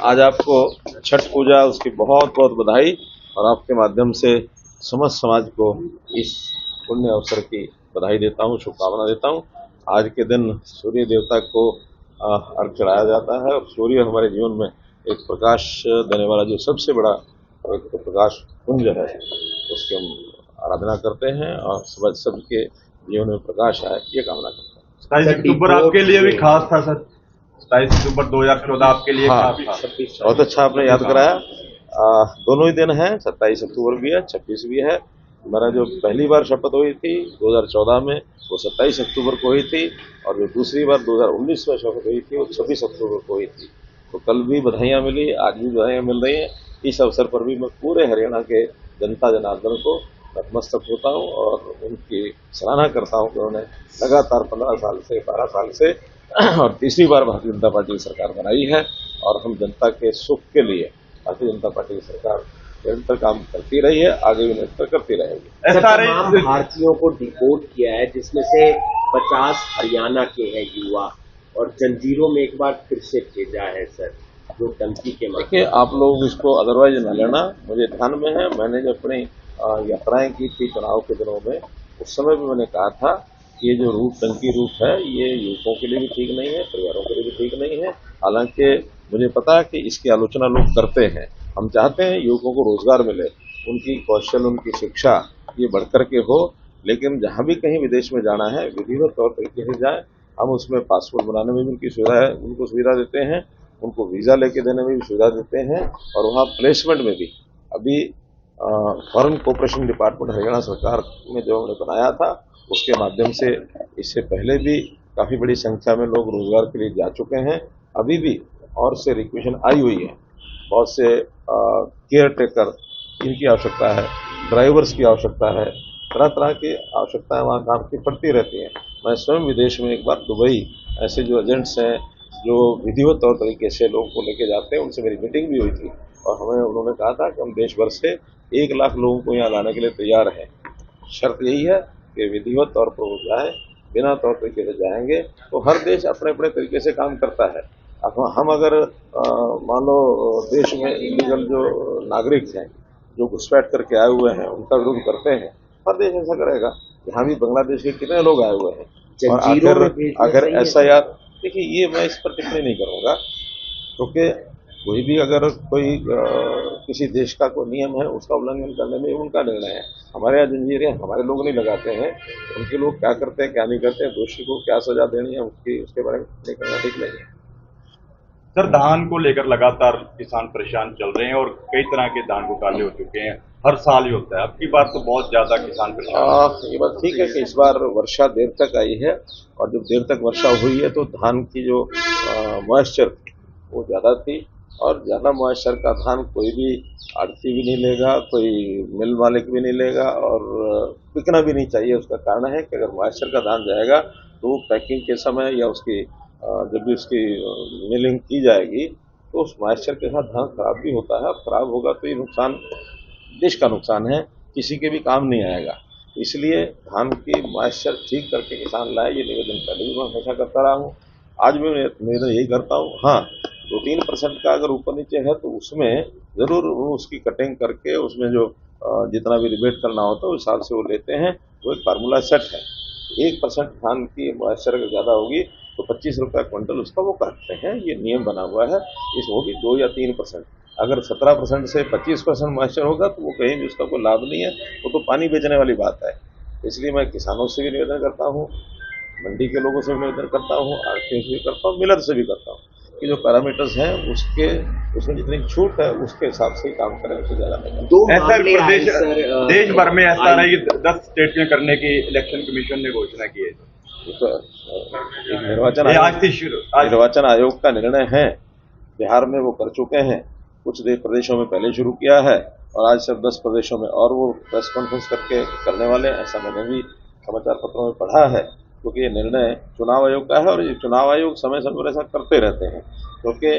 आज आपको छठ पूजा उसकी बहुत बहुत बधाई और आपके माध्यम से समस्त समाज को इस पुण्य अवसर की बधाई देता हूँ, शुभकामना देता हूँ। आज के दिन सूर्य देवता को अर्घ्य चढ़ाया जाता है और सूर्य हमारे जीवन में एक प्रकाश देने वाला जो सबसे बड़ा एक प्रकाश पुंज है, उसकी हम आराधना करते हैं और सबके जीवन में प्रकाश आए, ये कामना करते हैं। 27 अक्टूबर आपके लिए भी खास था सर। 27 अक्टूबर 2014 आपके लिए बहुत अच्छा आपने याद कराया। दोनों ही दिन हैं, 27 अक्टूबर भी है, 26 भी है। मेरा जो पहली बार शपथ हुई थी 2014 में वो 27 अक्टूबर को हुई थी और जो दूसरी बार 2019 में शपथ हुई थी वो 26 अक्टूबर को हुई थी। तो कल भी बधाइयाँ मिली, आज भी बधाइयाँ मिल रही हैं। इस अवसर पर भी मैं पूरे हरियाणा के जनता जनार्दन को नतमस्तक होता हूँ और उनकी सराहना करता हूँ कि उन्होंने लगातार 15 साल से 12 साल से और तीसरी बार भारतीय जनता पार्टी की सरकार बनाई है और हम जनता के सुख के लिए भारतीय जनता पार्टी की सरकार निरंतर काम करती रही है, आगे भी निरंतर करती रहेगी। तमाम भारतीयों को डिपोर्ट किया है, जिसमें से 50 हरियाणा के हैं युवा और जंजीरों में एक बार फिर से भेजा है सर, जो टंकी के माध्यम। देखिए, आप लोग इसको अदरवाइज न लेना, मुझे ध्यान में है। मैंने जो अपनी यात्राएं की थी चुनाव के दिनों में, उस समय भी मैंने कहा था ये जो रूट टंकी रूट है ये युवकों के लिए भी ठीक नहीं है, परिवारों के लिए भी ठीक नहीं है। हालांकि मुझे पता है कि इसकी आलोचना लोग करते हैं। हम चाहते हैं युवकों को रोजगार मिले, उनकी कौशल, उनकी शिक्षा ये बढ़कर के हो, लेकिन जहां भी कहीं विदेश में जाना है विधिवत तौर तरीके से जाए। हम उसमें पासपोर्ट बनाने में भी उनकी सुविधा है, उनको सुविधा देते हैं, उनको वीजा लेके देने में भी सुविधा देते हैं और वहाँ प्लेसमेंट में भी अभी फॉरेन कोऑपरेशन डिपार्टमेंट हरियाणा सरकार ने जो हमने बनाया था उसके माध्यम से इससे पहले भी काफी बड़ी संख्या में लोग रोजगार के लिए जा चुके हैं। अभी भी और से रिक्वेशन आई हुई है, बहुत से केयर टेकर इनकी आवश्यकता है, ड्राइवर्स की आवश्यकता है, तरह तरह की आवश्यकताएं वहाँ काम की पड़ती रहती हैं। मैं स्वयं विदेश में एक बार दुबई ऐसे जो एजेंट्स हैं जो विधिवत तौर तरीके से लोगों को लेके जाते हैं, उनसे मेरी मीटिंग भी हुई थी और हमें उन्होंने कहा था कि हम देश भर से 1 लाख लोगों को यहाँ लाने के लिए तैयार हैं। शर्त यही है कि विधिवत तौर पर वो जाए, बिना तौर तरीके से जाएंगे तो हर देश अपने अपने तरीके से काम करता है। हम अगर मान लो देश में इलीगल जो नागरिक हैं जो घुसपैठ करके आए हुए हैं उनका विरोध करते हैं, हर देश ऐसा करेगा। यहाँ भी बांग्लादेश के कितने लोग आए हुए हैं और अगर ऐसा यार देखिए, ये मैं इस पर टिप्पणी नहीं करूँगा क्योंकि कोई भी अगर कोई किसी देश का कोई नियम है उसका उल्लंघन करने में उनका निर्णय है। हमारे यहाँ जंजीरें हमारे लोग नहीं लगाते हैं, उनके लोग क्या करते हैं क्या नहीं करते हैं, दोषी को क्या सजा देनी है उसके बारे में नहीं करना ठीक नहीं है। सर, धान को लेकर लगातार किसान परेशान चल रहे हैं और कई तरह के धान घोटाले हो चुके हैं, हर साल ही होता है। अब की बार तो बहुत ज्यादा किसान परेशान। ये बात ठीक है कि इस बार वर्षा देर तक आई है और जब देर तक वर्षा हुई है तो धान की जो मॉइस्चर वो ज्यादा थी और ज्यादा मॉइस्चर का धान कोई भी आड़ती भी नहीं लेगा, कोई मिल मालिक भी नहीं लेगा और बिकना भी नहीं चाहिए। उसका कारण है कि अगर मॉइस्चर का धान जाएगा तो पैकिंग के समय या उसकी जब भी उसकी मिलिंग की जाएगी तो उस मॉइस्चर के साथ धान खराब भी होता है और खराब होगा तो ये नुकसान देश का नुकसान है, किसी के भी काम नहीं आएगा। इसलिए धान की मॉइस्चर ठीक करके किसान लाए, ये निवेदन पहले भी मैं हमेशा करता रहा हूँ, आज भी निवेदन यही करता हूँ। हाँ, 2-3% का अगर ऊपर नीचे है तो उसमें जरूर उसकी कटिंग करके उसमें जो जितना भी रिबेट करना होता है उस हिसाब से वो लेते हैं। वो एक फार्मूला सेट है। 1% धान की मॉइस्चर अगर ज्यादा होगी तो 25 रुपये क्विंटल उसका वो काटते हैं, ये नियम बना हुआ है। इस वो भी 2 या 3%। अगर 17% से 25% मॉइस्चर होगा तो वो कहीं भी उसका कोई लाभ नहीं है, वो तो पानी बेचने वाली बात है। इसलिए मैं किसानों से भी निवेदन करता हूँ, मंडी के लोगों से भी निवेदन करता हूँ, आड़तियों से भी करता हूँ, मिलर से भी करता हूँ कि जो पैरामीटर्स हैं उसमें जितनी छूट है उसके हिसाब से ही काम करें, उससे ज्यादा नहीं। ऐसा देश भर में ऐसा रहा कि 10 स्टेट में करने की इलेक्शन कमीशन ने घोषणा की है। तो निर्वाचन आयोग का निर्णय है, बिहार में वो कर चुके हैं, कुछ प्रदेशों में पहले शुरू किया है और आज सिर्फ 10 प्रदेशों में और वो प्रेस कॉन्फ्रेंस करके करने वाले हैं। ऐसा मैंने भी समाचार पत्रों में पढ़ा है क्योंकि ये निर्णय चुनाव आयोग का है और ये चुनाव आयोग समय समय पर ऐसा करते रहते हैं क्योंकि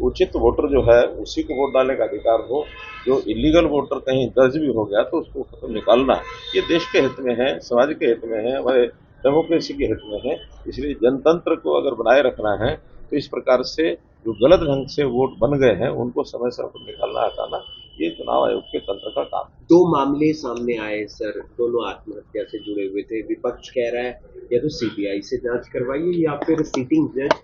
उचित वोटर जो है उसी को वोट डालने का अधिकार हो। जो इलीगल वोटर कहीं दर्ज भी हो गया तो उसको खत्म निकालना ये देश के हित में है, समाज के हित में है, हमारे डेमोक्रेसी के हित में है। इसलिए जनतंत्र को अगर बनाए रखना है तो इस प्रकार से जो गलत ढंग से वोट बन गए हैं उनको समय समय पर निकालना हटाना ये चुनाव आयोग के तंत्र का काम है। 2 मामले सामने आए सर, दोनों आत्महत्या से जुड़े हुए थे। विपक्ष कह रहा है या तो सीबीआई से जांच करवाइए या फिर सिटिंग जज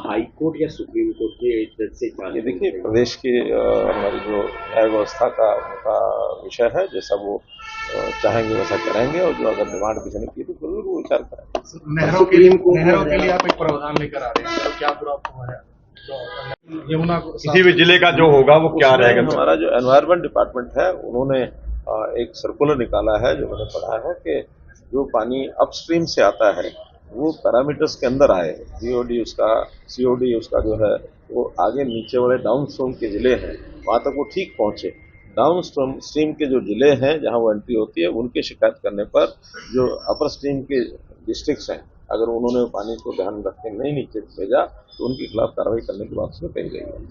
हाई कोर्ट या सुप्रीम कोर्ट के जज से जांच। ये देखिए प्रदेश की हमारी जो न्याय व्यवस्था का उनका विषय है, जैसा वो चाहेंगे वैसा करेंगे, और जो अगर डिमांड किसी ने की तो जरूर वो विचार करेंगे। नहरों के लिए आप एक प्रावधान लेकर आ रहे हैं, तो क्या दुरापा है यमुना को किसी भी जिले का जो होगा वो क्या रहेगा? हमारा जो एनवायरमेंट डिपार्टमेंट है उन्होंने एक सर्कुलर निकाला है जो मैंने पढ़ा है कि जो पानी अपस्ट्रीम से आता है वो पैरामीटर्स के अंदर आए, सीओडी उसका जो है वो आगे नीचे वाले डाउन स्ट्रीम के जिले हैं वहां तक वो ठीक पहुंचे। डाउन स्ट्रीम के जो जिले हैं जहां वो एंट्री होती है उनकी शिकायत करने पर जो अपर स्ट्रीम के डिस्ट्रिक्ट्स हैं अगर उन्होंने पानी को ध्यान रख के नहीं नीचे भेजा तो उनके खिलाफ कार्रवाई करने की बात उसमें कही गई है।